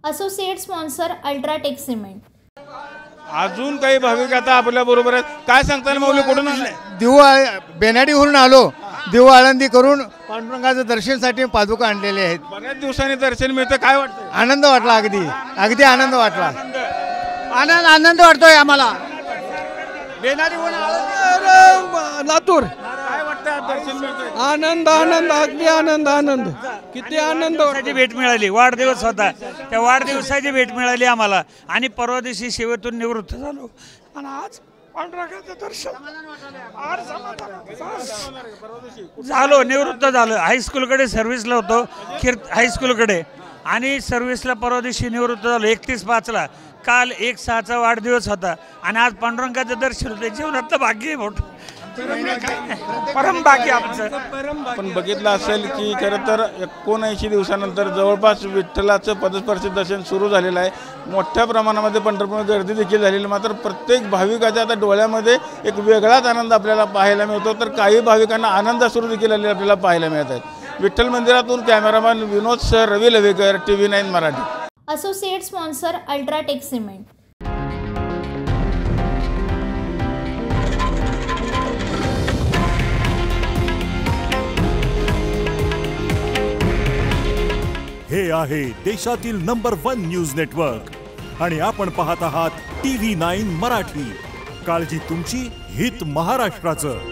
Associate sponsor UltraTech cement. अजून काही भाविक आता आपल्या बरोबर आहेत, काय सांगताल माऊली, कुठून आणले? बेनाडीवरून आलो, देऊ आळंदी करून पांडुरंगाचं दर्शनासाठी पादुका आणलेले आहेत। बऱ्याच दिवसांनी दर्शन मिळतं, काय वाटतं? आनंद वाटला, अगदी आनंद वाटला। आनंद वाटतोय आम्हाला। बेनाडीवरून लातूर, काय वाटतं दर्शन मिळतं? आनंद अगदी आनंद किती आनंद। भेट मिळाली, वाढदिवस होता, त्या वाढदिवसाची भेट मिळाली आम्हाला आणि परवा दिवशी सेवेतून निवृत्त झालो आणि आज पांडुरंगाचं दर्शन झालो, निवृत्त झालो। हायस्कूलकडे सर्व्हिसला होतो, हायस्कूलकडे, आणि सर्व्हिसला परवा दिवशी निवृत्त झालो 31/5ला। काल 1/6चा वाढदिवस होता आणि आज पांडुरंगाचं दर्शन होतं। जीवनातलं भाग्य आहे मोठं, परम भाग्य आमचं। आपण बघितलं असेल की खरं तर 79 दिवसानंतर जवळपास विठ्ठलाचं पदस्पर्शी दर्शन सुरू झालेलं आहे। मोठ्या प्रमाणामध्ये पंढरपूरमध्ये गर्दी देखील झालेली, मात्र प्रत्येक भाविकाच्या आता डोळ्यामध्ये एक वेगळाच आनंद आपल्याला पाहायला मिळतो, तर काही भाविकांना आनंद अश्रू देखील आपल्याला पाहायला मिळत आहेत। विठ्ठल मंदिरातून cameraman Vinod sir, Ravi Lavekar, TV9 Marathi. Associate sponsor UltraTech cement. हे आहे देशातील नंबर 1 न्यूज नेटवर्क आणि आपण पाहत आहात TV9 मराठी। काळजी तुमची, हित महाराष्ट्राचं।